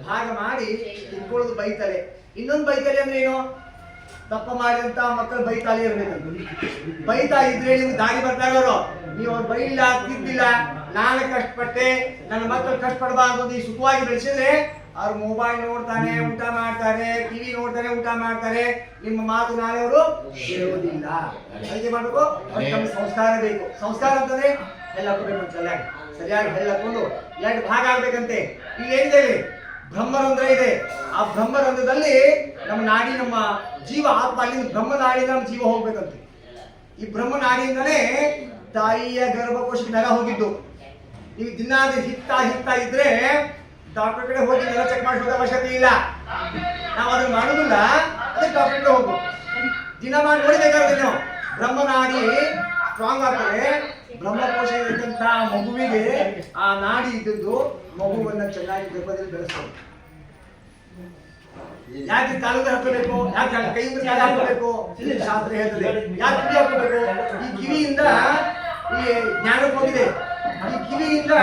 ಭಾಗ ಮಾಡಿ ತಿಳ್ಕೊಳ್ಳೋದು ಬೈತಾರೆ. ಇನ್ನೊಂದು ಬೈತಾರೆ ಅಂದ್ರೆ ಏನು? ತಪ್ಪ ಮಾಡಿದಂತ ಮಕ್ಕಳು ಬೈತಾಲಿ ಇರ್ಬೇಕಂತ. ಬೈತಾ ಇದ್ರೆ ನಿಮ್ಗೆ ದಾರಿ ಬರ್ತಾ ಇರೋರು. ನೀವು ಅವ್ರು ಬೈಲಿಲ್ಲ, ತಿದ್ದಿಲ್ಲ, ನಾನು ಕಷ್ಟಪಟ್ಟೆ, ನನ್ನ ಮಕ್ಕಳು ಕಷ್ಟಪಡಬಾರ್ದು, ನೀವು ಸುಖವಾಗಿ ಬೆಳೆಸಿದ್ರೆ ಅವ್ರು ಮೊಬೈಲ್ ನೋಡ್ತಾನೆ ಊಟ ಮಾಡ್ತಾರೆ, ಟಿವಿ ನೋಡ್ತಾನೆ ಊಟ ಮಾಡ್ತಾರೆ, ನಿಮ್ಮ ಮಾತು ನಾಳೆ ಅವರು ಕೇಳೋದಿಲ್ಲ. ಅದಕ್ಕೆ ಮಾಡ್ಬೇಕು, ನಮ್ಗೆ ಸಂಸ್ಕಾರ ಬೇಕು. ಸಂಸ್ಕಾರ ಅಂತಂದ್ರೆ ಎಲ್ಲ ಹಾಕೋಬೇಕು, ಚೆನ್ನಾಗಿ ಸರಿಯಾಗಿ ಎಲ್ಲ ಹಾಕೊಂಡು ಎರಡು ಭಾಗ ಆಗ್ಬೇಕಂತೆ. ಇಲ್ಲಿ ಏನಿದೆ, ಬ್ರಹ್ಮರಂಧ್ರ ಇದೆ. ಆ ಬ್ರಹ್ಮರಂಧ್ರದಲ್ಲಿ ನಮ್ಮ ನಾಡಿ, ನಮ್ಮ ಜೀವ ಆತ್ಮ, ಅಲ್ಲಿಂದ ಬ್ರಹ್ಮನಾಡಿಯಿಂದ ನಮ್ಮ ಜೀವ ಹೋಗ್ಬೇಕಂತೆ. ಈ ಬ್ರಹ್ಮನಾಡಿಯಿಂದಲೇ ತಾಯಿಯ ಗರ್ಭಕೋಶಕ್ಕೆ ನರ ಹೋಗಿದ್ದು. ನೀವು ದಿನ ಹಿತ್ತಾ ಇದ್ರೆ ಡಾಕ್ಟರ್ ಕಡೆ ಹೋಗಿ ನೆಲ ಚೆಕ್ ಮಾಡಿಸೋದ ಅವಶ್ಯಕತೆ ಇಲ್ಲ. ನಾವು ಅದನ್ನ ಮಾಡೋದಿಲ್ಲ, ಅದಕ್ಕೆ ಡಾಕ್ಟರ್ ಕಡೆ ಹೋಗು. ದಿನ ಮಾಡಿ ನೋಡಿಬೇಕಾದ್ರೆ ನಾವು ಬ್ರಹ್ಮನಾಡಿ ಸ್ಟ್ರಾಂಗ್ ಆಗ್ತದೆ. ಬ್ರಹ್ಮಕೋಶ ಇರತಕ್ಕಂಥ ಮಗುವಿಗೆ ಆ ನಾಡಿ ಇದ್ದದ್ದು ಮಗುವನ್ನ ಚೆನ್ನಾಗಿ ಗರ್ಭದಲ್ಲಿ ಬೆಳೆಸ್ತಾರೆ. ಯಾಕೆ ಕಾಲದ ಹಾಕಬೇಕು, ಯಾಕೆ ಕೈಯಿಂದ ಕಾಲ ಹಾಕಬೇಕು? ಶಾಸ್ತ್ರ ಹೇಳ್ತದೆ. ಯಾಕೆ ಕಿವಿ ಹಾಕಬೇಕು? ಈ ಕಿವಿಯಿಂದ ಈ ಜ್ಞಾನಕ್ಕೆ ಹೋಗಿದೆ, ಈ ಕಿವಿಯಿಂದ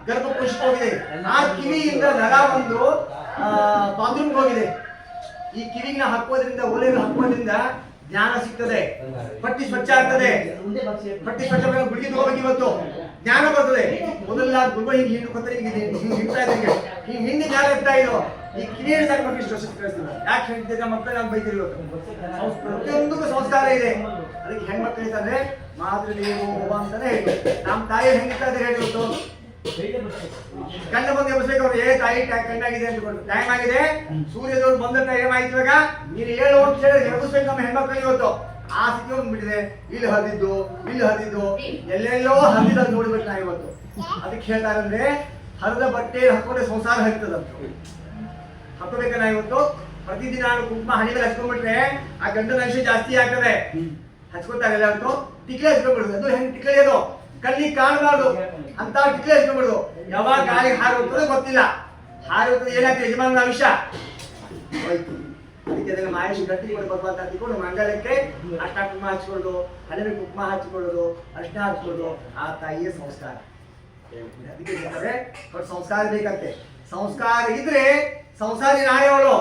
ಗರ್ಭಕೋಶಕ್ಕೆ ಹೋಗಿದೆ, ಆ ಕಿವಿಯಿಂದ ನರ ಒಂದು ಬಾತ್ರೂಮ್ಗೆ ಹೋಗಿದೆ. ಈ ಕಿವಿನ ಹಾಕೋದ್ರಿಂದ, ಒಲೆಗೆ ಹಾಕೋದ್ರಿಂದ ಜ್ಞಾನ ಸಿಗ್ತದೆ, ಪಟ್ಟಿ ಸ್ವಚ್ಛ ಆಗ್ತದೆ. ಪಟ್ಟಿ ಸ್ವಚ್ಛ ಗುಳಿಗೆ ತಗೋಬೇಕು, ಇವತ್ತು ಜ್ಞಾನ ಬರ್ತದೆ. ಮೊದಲ ಗುರುಬ ಹಿಂಗೆ ಹಿಂಡ್ಕೊತಾರೆ, ಹಿಂಗೆ ಹಿಡ್ತಾ ಇದ್ದಂಗೆ ಹಿಂಗೆ ಹಿಂದೆ ಜ್ಞಾನ ಇರ್ತಾ ಇದ್ರು. ಈ ಕಿವಿಯನ್ನು ಸಾಕು ಮಕ್ಕಳು ಇಷ್ಟು ವರ್ಷಕ್ಕೆ ಕಳಿಸ್ತಿಲ್ಲ. ಯಾಕೆ ಹೇಳ್ತಿದ್ದ ಮಕ್ಕಳು ನಾನು ಬೈತಿರಿ. ಪ್ರತಿಯೊಂದಕ್ಕೂ ಸಂಸ್ಕಾರ ಇದೆ. ಅದಕ್ಕೆ ಹೆಣ್ಮಕ್ಳು ಇರ್ತಾರೆ ಮಾತೃ ನೀವು ಅಂತಾನೆ ಹೇಳಿ. ನಮ್ಮ ತಾಯಿ ಹೆಂಗಿರ್ತಾ ಇದ್ದಾರೆ ಹೇಳಿ. ಇವತ್ತು ಕಣ್ಣ ಬಂದು ಎಬ್ಬಿಸ್ಬೇಕು. ಅವ್ರು ತಾಯಿ ಕಣ್ಣಾಗಿದೆ ಅಂತ ಕೊಟ್ಟು ಟೈಮ್ ಆಗಿದೆ, ಸೂರ್ಯದವ್ರು ಬಂದ ಟೈಮ್ ಆಯ್ತು. ಇವಾಗ ನೀನು ಹೇಳು ಅಂತ ಹೇಳಿ ಎಬ್ಬಿಸ್ಬೇಕು ನಮ್ಮ ಹೆಣ್ಮಕ್ಳಿಗೆ. ಇವತ್ತು ಆ ಸ್ಥಿತಿ ಹೋಗ್ಬಿಟ್ಟಿದೆ. ಇಲ್ಲಿ ಹರಿದಿದ್ದು, ಇಲ್ಲಿ ಹರಿದಿದ್ದು, ಎಲ್ಲೆಲ್ಲೋ ಹರಿದ ನೋಡ್ಬೇಕು ನಾ ಇವತ್ತು. ಅದಕ್ಕೆ ಹೇಳ್ತಾರಂದ್ರೆ ಹರಿದ ಬಟ್ಟೆ ಹಾಕೊಂಡ್ರೆ ಸಂಸಾರ ಹರಿತದಂತ. ಹಾಕೋಬೇಕಲ್ಲ ಇವತ್ತು. ಪ್ರತಿದಿನ ಕುಂಕುಮ ಹಣಿ ಮೇಲೆ ಹಚ್ಕೊಂಡ್ಬಿಟ್ರೆ ಆ ಗಂಡನ ಅಂಶ ಜಾಸ್ತಿ ಆಗ್ತದೆ. ಹಚ್ಕೋತಾರಲ್ಲ ಇವತ್ತು ಟಿಕ್ಲೆ ಹಚ್ಕೊಂಡ್ಬಿಡುದು. ಅದು ಹೆಂಗ್ ಟಿಕ್ಲೆ, ಅದು ಕಣ್ಣಿಗೆ ಕಾಣಬಾರ್ದು ಅಂತ ಟಿಕ್ಲೆ ಹಚ್ಕೊಂಡ್ಬಿಡುದು. ಯಾವಾಗ ಗಾಳಿಗೆ ಹಾರಿ ಹೋಗ್ತದೆ ಗೊತ್ತಿಲ್ಲ. ಹಾರಿ ಹೋಗ್ತದೆ ಏನಾಗ್ತದೆ, ಯಜಮಾನ ವಿಷ ಹೋಯ್ತು. ಅದಕ್ಕೆ ಅದನ್ನ ಮಾಯೇಶ್ ಗಟ್ಟಿ ಬರ್ಬಾರ್ದು ಹತ್ತಿಕೊಂಡು ಮಂಗಲಕ್ಕೆ ಅಷ್ಟ ಕುಂಕುಮ ಹಚ್ಕೊಳ್ಳೋದು, ಹಣೆ ಕುಂಕುಮ ಹಚ್ಕೊಳ್ಳೋದು, ಅರ್ಶನ ಹಚ್ಕೊಳ್ಳೋದು ಆ ತಾಯಿಯ ಸಂಸ್ಕಾರ. ಅದಕ್ಕೆ ಹೇಳ್ತಾರೆ ಸಂಸ್ಕಾರ ಬೇಕಂತೆ. ಸಂಸ್ಕಾರ ಇದ್ರೆ ಸಂಸಾರಿ ನಾಳೆ ಅವಳು.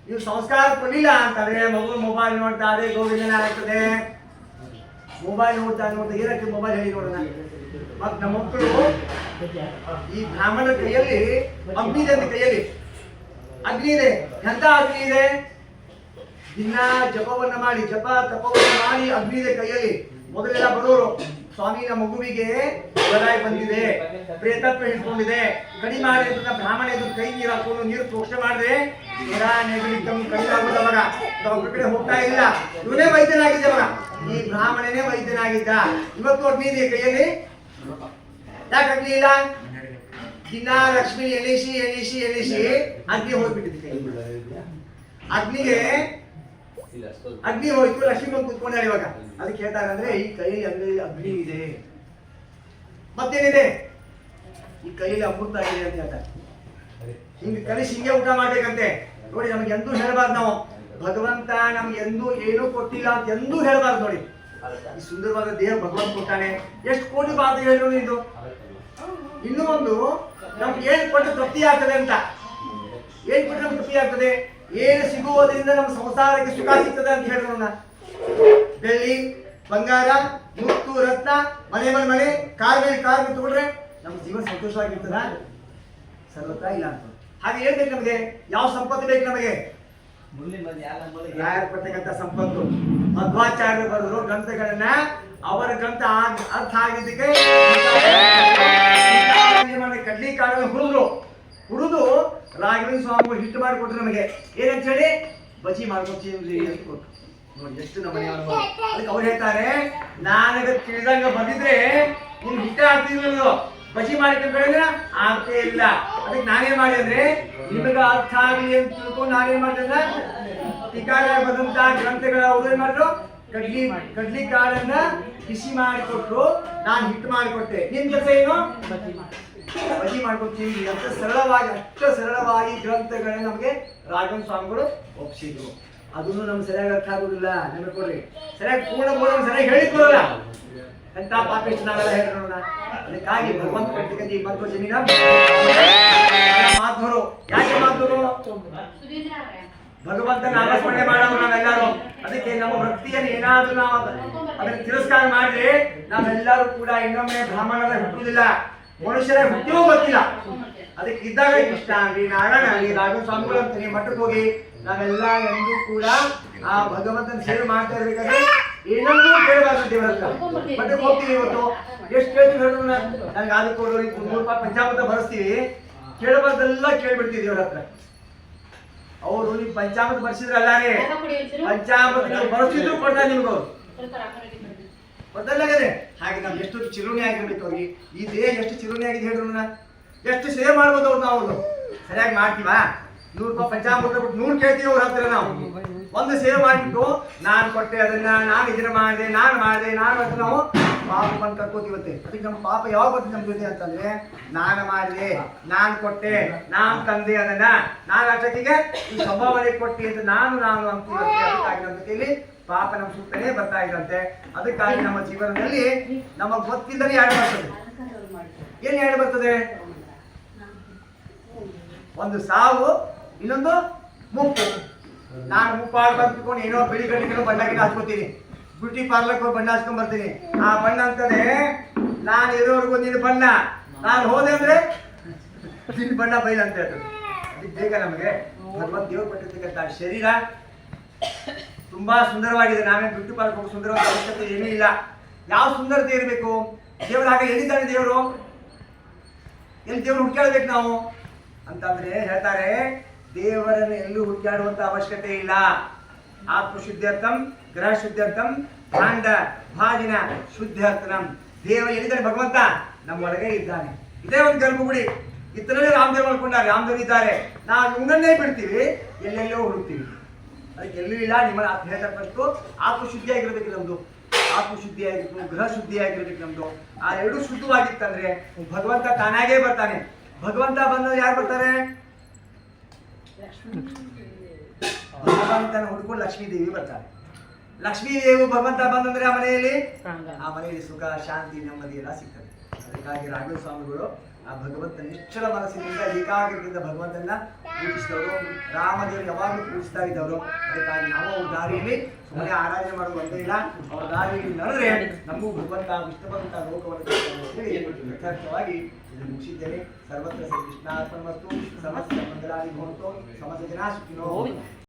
ನೀವು ಸಂಸ್ಕಾರ ಕೊಡಲಿಲ್ಲ ಅಂತಂದ್ರೆ ಮಗು ಮೊಬೈಲ್ ನೋಡ್ತಾರೆ, ಗೋವಿಂದನ ಆಗ್ತದೆ. ಮೊಬೈಲ್ ನೋಡ್ತಾ ಏನಕ್ಕೆ ಮೊಬೈಲ್ ಹೇಳಿ ನೋಡೋಣ. ಮತ್ ನಮ್ಮ ಮಕ್ಕಳು ಈ ಬ್ರಾಹ್ಮಣರ ಕೈಯಲ್ಲಿ ಅಗ್ನಿ ಇದೆ, ಅಂತ ಕೈಯಲ್ಲಿ ಅಗ್ನಿ ಇದೆ. ಎಂತ ಅಗ್ನಿ ಇದೆ? ದಿನ ಜಪವನ್ನ ಮಾಡಿ, ಜಪ ತಪವನ್ನ ಮಾಡಿ ಅಗ್ನಿ ಇದೆ ಕೈಯಲ್ಲಿ. ಮೊದಲೆಲ್ಲ ಬರೋರು ಸ್ವಾಮಿ ನಮ್ಮ ಮಗುವಿಗೆ ಬರಾಯಿ ಬಂದಿದೆ, ಪ್ರೇತತ್ವ ಹಿಡ್ಕೊಂಡಿದೆ, ಕಡಿಮೆ ಮಾಡಿ ಅಂತ ಬ್ರಾಹ್ಮಣ ಎದ್ದು ಕೈ ನೀರು ಹಾಕೊಂಡು ನೀರು ಪ್ರೋಕ್ಷಣೆ ಮಾಡಿದ್ರೆ ಕೈಲಾಗೋದ ಮಗ ಡಾಕ್ಟರ್ ಕಡೆ ಹೋಗ್ತಾ ಇಲ್ಲ. ಇವನೇ ವೈದ್ಯನಾಗಿದ್ದ ಮಗ, ಈ ಬ್ರಾಹ್ಮಣನೇ ವೈದ್ಯನಾಗಿದ್ದ. ಇವತ್ತು ಅಗ್ನಿ ಇದೆ ಕೈಯಲ್ಲಿ. ಯಾಕೆ ಅಗ್ನಿ ಇಲ್ಲ? ದಿನ ಲಕ್ಷ್ಮಿ ಎಣಿಸಿ ಎಣಿಸಿ ಎಣಿಸಿ ಅಗ್ನಿ ಹೋಗ್ಬಿಟ್ಟಿದೆ. ಅಗ್ನಿ ಹೋಯ್ತು, ಲಕ್ಷ್ಮಿ ಬಂದು ಕೂತ್ಕೊಂಡಾರೆ ಇವಾಗ. ಅದಕ್ಕೆ ಹೇಳ್ತಾರಂದ್ರೆ ಈ ಕೈಯಲ್ಲಿ ಅಗ್ನಿ ಇದೆ, ಮತ್ತೇನಿದೆ? ಈ ಕೈಯಲ್ಲಿ ಅಮೃತ ಆಗಿದೆ ಅಂತ ಹೇಳ್ತಾರೆ. ಹಿಂಗೆ ಕಲಿಸಿ ಹಿಂಗೆ ಊಟ ಮಾಡ್ಬೇಕಂತೆ. ನೋಡಿ, ನಮ್ಗೆ ಎಂದೂ ಹೇಳಬಾರ್ದು ನಾವು ಭಗವಂತ ನಮ್ಗೆ ಎಂದೂ ಏನೂ ಕೊಟ್ಟಿಲ್ಲ ಅಂತ ಎಂದೂ ಹೇಳಬಾರ್ದು. ನೋಡಿ, ಈ ಸುಂದರವಾದ ದೇಹ ಭಗವಂತ ಕೊಟ್ಟಾನೆ. ಎಷ್ಟು ಕೋಟಿ ಬಾಧೆ ಹೇಳೋದು ಇದು. ಇನ್ನೂ ಒಂದು ನಮ್ಗೆ ಏನ್ ಕೊಟ್ಟು ತೃಪ್ತಿ ಆಗ್ತದೆ ಅಂತ. ಏನ್ ಕೊಟ್ಟರೆ ನಮ್ಗೆ ತೃಪ್ತಿ ಆಗ್ತದೆ? ಏನು ಸಿಗುವುದರಿಂದ ನಮ್ಮ ಸಂಸಾರಕ್ಕೆ ಸುಖ ಸಿಗ್ತದೆ ಅಂತ ಹೇಳೋಣ. ಬೆಳ್ಳಿ, ಬಂಗಾರ, ಮುತ್ತು, ರತ್ನ, ಮನೆ ಮೇಲೆ ಮನೆ, ಕಾರ್ ಮೇಲೆ ಕಾರ್ ತಗೊಂಡ್ರೆ ನಮ್ಮ ಜೀವನ ಸಂತೋಷವಾಗಿರ್ತದ? ಸರ್ವತ್ರ ಇಲ್ಲ ಅಂತ. ಹಾಗೆ ಏನ್ ಬೇಕು ನಮಗೆ? ಯಾವ ಸಂಪತ್ತು ಬೇಕು ನಮಗೆ? ಪಡ್ತಕ್ಕಂಥ ಸಂಪತ್ತು. ಮಧ್ವಾಚಾರ್ಯರು ಬರೆದ್ರು ಗ್ರಂಥಗಳನ್ನ. ಅವರ ಗ್ರಂಥ ಅರ್ಥ ಆಗಿದ್ದಕ್ಕೆ ಕಡ್ಲಿ ಕಾಳನ್ನು ಹುರಿದು ರಾಘವೇಂದ್ರ ಸ್ವಾಮಿ ಹಿಟ್ಟು ಮಾಡಿಕೊಟ್ರು ನಮಗೆ. ಏನಂತ ಹೇಳಿ? ಬಜಿ ಮಾಡ್ಕೊಡ್ತೀವಿ ಅಂತ ಕೊಟ್ಟು. ನೋಡಿ ಎಷ್ಟು ನಮ್ಮ ಮನೆಯವರು. ಅದಕ್ಕೆ ಅವ್ರು ಹೇಳ್ತಾರೆ, ನನಗೆ ತಿಳಿದಂಗ ಬಂದಿದ್ರೆ ನಿಮ್ ಹಿಟ್ಟ ಆಗ್ತಿದ್ವಲ್ಲ, ಬಜಿ ಮಾಡಿಕೊಂಡ್ರೆ ಆಗ್ತೇ ಇಲ್ಲ. ಅದಕ್ಕೆ ನಾನೇನ್ ಮಾಡಿ ಅಂದ್ರೆ ನಿಮಗ ಅರ್ಥ ಆಗ್ಲಿ ಅಂತ ತಿಳ್ಕೊಂಡು ನಾನೇನ್ ಮಾಡಿದ್ರೆ ಟೀಕಾರ ಬಂದಂತ ಗ್ರಂಥಗಳ ಅವ್ರು ಏನ್ ಮಾಡಿದ್ರು, ಕಡ್ಲಿ ಕಾಳನ್ನ ಬಿಸಿ ಮಾಡಿಕೊಟ್ರು, ನಾನು ಹಿಟ್ಟು ಮಾಡಿಕೊಟ್ಟೆ. ನಿಮ್ ಕೆಲಸ ಏನು? ಬಜಿ ಮಾಡ್ಕೊಡ್ತೀವಿ ಅಂತ ಸರಳವಾಗಿ, ಅಷ್ಟು ಸರಳವಾಗಿ ಗ್ರಂಥಗಳನ್ನ ನಮಗೆ ರಾಘವೇಂದ್ರ ಸ್ವಾಮಿಗಳು ಒಪ್ಪಿಸಿದ್ರು. ಅದನ್ನು ನಮ್ಗೆ ಸರಿಯಾಗಿ ಅರ್ಥ ಆಗುದಿಲ್ಲ. ನಮಗೆ ಕೊಡ್ರಿ ಸರಿಯಾಗಿ ಪೂರ್ಣ ಸರಿಯಾಗಿ ಹೇಳಿಕೊಡಲ್ಲ ಅಂತ ಪಾಪಿಷ್ಟು ನಾವೆಲ್ಲ ಹೇಳೋಣ. ಅದಕ್ಕಾಗಿ ಭಗವಂತ ಕಟ್ಟಿಗೆ ಈ ಮತ್ತು ಜಮೀನ ಮಾತು ಭಗವಂತ ನಾಮಸ್ಮರಣೆ ಮಾಡೋರು ನಾವೆಲ್ಲರೂ. ಅದಕ್ಕೆ ನಮ್ಮ ವೃತ್ತಿಯನ್ನು ಏನಾದ್ರೂ ನಾವು ಅದನ್ನು ತಿರಸ್ಕಾರ ಮಾಡಿದ್ರೆ ನಾವೆಲ್ಲರೂ ಕೂಡ ಇನ್ನೊಮ್ಮೆ ಬ್ರಾಹ್ಮಣರ ಹುಟ್ಟುವುದಿಲ್ಲ, ಮನುಷ್ಯರ ಹುಟ್ಟಿಯೂ ಗೊತ್ತಿಲ್ಲ. ಅದಕ್ಕೆ ಇದ್ದಾಗ ಕೃಷ್ಣ ಆಗಲಿ, ನಾರಾಯಣ ಆಗಲಿ, ರಾಘವ ಸ್ವಾಮಿಗಳು ಅಂತ ನೀವು ಮಠಕ್ಕೆ ಹೋಗಿ ನಾವೆಲ್ಲ ಎಂದೂ ಕೂಡ ಆ ಭಗವಂತನ ಸೇವೆ ಮಾಡ್ತಾ ಇರ್ಬೇಕಾದ್ರೆ ಏನನ್ನೂ ಕೇಳಬಾರ್ದು ದೇವರ ಹತ್ರ. ಮಠಕ್ಕೆ ಹೋಗ್ತೀವಿ ಇವತ್ತು, ಎಷ್ಟು ಕೇಳ್ತೀವಿ ಹೇಳಿದ್ರು ನನಗೆ ಅದು ಕೊಡು, 100 ರೂಪಾಯಿ ಪಂಚಾಮೃತ ಬರೆಸ್ತೀವಿ, ಕೇಳಬಾರ್ದೆಲ್ಲ ಕೇಳ್ಬಿಡ್ತೀವಿ ದೇವರ ಹತ್ರ. ಅವರು ನೀವು ಪಂಚಾಮೃತ ಬರ್ಸಿದ್ರಲ್ಲಾರೆ, ಪಂಚಾಮೃತ ನೀವು ಬರ್ಸಿದ್ರು ಕೊಡ್ತಾರೆ ನಿಮ್ಗೆ ಅವ್ರು ಗೊತ್ತಲ್ಲಾಗದೆ. ಹಾಗೆ ನಮ್ಗೆ ಎಷ್ಟು ಚಿರುಣಿ ಆಗಿರ್ಬೇಕು ಅವ್ರಿಗೆ. ಈ ದೇಹ ಎಷ್ಟು ಚಿರುಣಿ ಆಗಿದೆ ಹೇಳಿದ್ರು, ಎಷ್ಟು ಸೇವೆ ಮಾಡ್ಬೋದು ಅವ್ರು. ನಾವು ಸರಿಯಾಗಿ ಮಾಡ್ತೀವಾ? 100 ರೂಪಾಯಿ ಪಂಚಾಮೃತ ಬಿಟ್ಟು 100 ಕೇಳ್ತೀವಿ ಅವ್ರ ಹತ್ರ. ನಾವು ಒಂದು ಸೇವೆ ಮಾಡಿಬಿಟ್ಟು ನಾನು ಕೊಟ್ಟೆ ಅದನ್ನ, ನಾನು ಇದನ್ನ ಮಾಡಿದೆ, ನಾನು ಅಂತ ನಾವು ಪಾಪ ಬಂದು ಕರ್ಕೋತೀವತ್ತೆ. ಅದಕ್ಕೆ ನಮ್ಮ ಪಾಪ ಯಾವಾಗ ಬರ್ತದೆ ನಮ್ಮ ಜೊತೆ ಅಂತಂದ್ರೆ, ನಾನು ಮಾಡಿದೆ, ನಾನು ಕೊಟ್ಟೆ, ನಾನು ತಂದೆ ಅದನ್ನ, ನಾನು ಅಷ್ಟೊತ್ತಿಗೆ ಈ ಸ್ವಭಾವನೆ ಕೊಟ್ಟಿ ಅಂತ ನಾನು ಅಂತೀವತ್ತೆ. ಅದಕ್ಕಾಗಿ ನಮ್ಮ ಜೊತೆಯಲ್ಲಿ ಪಾಪ ನಮ್ಮ ಸುತ್ತಲೇ ಬರ್ತಾ ಇದ್ದಂತೆ. ಅದಕ್ಕಾಗಿ ನಮ್ಮ ಜೀವನದಲ್ಲಿ ನಮಗೆ ಗೊತ್ತಿಲ್ಲದೆ ಯಾರು ಬರ್ತದೆ. ಏನ್ ಯಾರು ಬರ್ತದೆ? ಒಂದು ಸಾವು, ಇನ್ನೊಂದು ಮುಪ್ಪು. ನಾನು ಮುಪ್ಪಾಡು ಬಂದ್ಕೊಂಡು ಏನೋ ಬಿಳಿ ಗಡ್ಡಿಗೆ ಬಣ್ಣ ಗಿಡ ಹಚ್ಕೋತೀನಿ, ಬ್ಯೂಟಿ ಪಾರ್ಲರ್ಗೆ ಹೋಗಿ ಬಣ್ಣ ಹಚ್ಕೊಂಡ್ ಬರ್ತೀನಿ. ಆ ಬಣ್ಣ ಅಂತದೆ ನಾನು ಇರೋವರೆಗೂ ನಿನ್ನ ಬಣ್ಣ, ನಾನು ಹೋದೆ ಅಂದ್ರೆ ನಿನ್ನ ಬಣ್ಣ ಬೈಲ್ ಅಂತ ಹೇಳ್ತದೆ. ಅದಕ್ಕೆ ಬೇಗ ನಮಗೆ ಭಗವಂತ ದೇವ್ರು ಕೊಟ್ಟಿರ್ತಕ್ಕಂಥ ಶರೀರ ತುಂಬಾ ಸುಂದರವಾಗಿದೆ. ನಾವೇ ಬ್ಯೂಟಿ ಪಾರ್ಲರ್ ಹೋಗಿ ಸುಂದರವಾದ ಅವಶ್ಯಕತೆ ಏನೂ ಇಲ್ಲ. ಯಾವ ಸುಂದರತೆ ಇರಬೇಕು? ದೇವರು ಹಾಗೆ ಎಲ್ಲಿದ್ದಾನೆ ದೇವರು? ಎಲ್ಲಿ ದೇವರು ಹುಡ್ಕಾಡ್ಬೇಕು ನಾವು ಅಂತಂದ್ರೆ ಹೇಳ್ತಾರೆ, ದೇವರನ್ನು ಎಲ್ಲೂ ಹುಡುಕಾಡುವಂತ ಅವಶ್ಯಕತೆ ಇಲ್ಲ. ಆತ್ಮಶುದ್ಧಾರ್ಥಂ ಗ್ರಹ ಶುದ್ಧಾರ್ಥಂ ಭಾಂಡ ಭಾಜಿನ ಶುದ್ಧಾರ್ಥನಂ. ದೇವ ಎಲ್ಲಿದ್ದಾನೆ? ಭಗವಂತ ನಮ್ಮ ಒಳಗೆ ಇದ್ದಾನೆ. ಇದೇ ಒಂದು ಗರ್ಭಗುಡಿ. ಇತರಲ್ಲೇ ರಾಮದೇವ್ ಮಾಡ್ಕೊಂಡಾರೆ, ರಾಮದೇವ್ ಇದ್ದಾರೆ. ನಾವು ಇವನನ್ನೇ ಬಿಡ್ತೀವಿ, ಎಲ್ಲೆಲ್ಲೋ ಹುಡುಕ್ತೀವಿ. ಅದಕ್ಕೆ ಎಲ್ಲೂ ಇಲ್ಲ. ನಿಮ್ಮ ಹೇಳ್ತಕ್ಕಂಥದ್ದು ಆತ್ಮಶುದ್ಧಿ ಆಗಿರ್ಬೇಕು ನಮ್ದು, ಆತ್ಮಶುದ್ಧಿ ಆಗಿರ್ಬೇಕು, ಗೃಹ ಶುದ್ಧಿ ಆಗಿರ್ಬೇಕು ನಮ್ದು. ಆ ಎರಡೂ ಶುದ್ಧವಾಗಿತ್ತಂದ್ರೆ ಭಗವಂತ ತಾನಾಗೇ ಬರ್ತಾನೆ. ಭಗವಂತ ಬಂದ್ರೆ ಯಾರು ಬರ್ತಾರೆ? ಭಗವಂತನ ಹುಡುಕೊಂಡು ಲಕ್ಷ್ಮೀ ದೇವಿ ಬರ್ತಾರೆ. ಲಕ್ಷ್ಮೀ ದೇವಿ ಭಗವಂತ ಬಂದಂದ್ರೆ ಆ ಮನೆಯಲ್ಲಿ ಸುಖ, ಶಾಂತಿ, ನೆಮ್ಮದಿ ಎಲ್ಲ ಸಿಗ್ತದೆ. ಅದಕ್ಕಾಗಿ ರಾಘವ ಸ್ವಾಮಿಗಳು ಆ ಭಗವಂತ ನಿಶ್ಚಲ ಮನಸ್ಸಿನಿಂದ ಏಕಾಗ್ರತೆಯಿಂದ ಭಗವಂತನ ಪೂಜಿಸಿದವರು. ರಾಮದೇವರು ಯಾವಾಗಲೂ ಪೂಜಿಸ್ತಾ ಇದ್ದವರು. ಅದಕ್ಕಾಗಿ ನಾವು ಅವ್ರ ದಾರಿಯಲ್ಲಿ ಸುಮ್ಮನೆ ಆರಾಧನೆ ಮಾಡೋದು ಒಂದೇ ಇಲ್ಲ, ಅವ್ರ ದಾರಿಯಲ್ಲಿ ನಡೆದ್ರೆ ನಮಗೂ ಭಗವಂತ ಇಷ್ಟಪಡುವಂತ ಲೋಕವನ್ನು ಯಥಾರ್ಥವಾಗಿ ಇದನ್ನು ಮುಗಿಸಿದ್ದೇನೆ. ಸರ್ವತ್ರ ಶ್ರೀ ಕೃಷ್ಣಾರ್ಪಣಮಸ್ತು. ಸಮಸ್ತ ಮಂಗಲಾನಿ ಭವಂತು. ಸಮಸ್ತ ಜನ ಸುಖಿನೋ.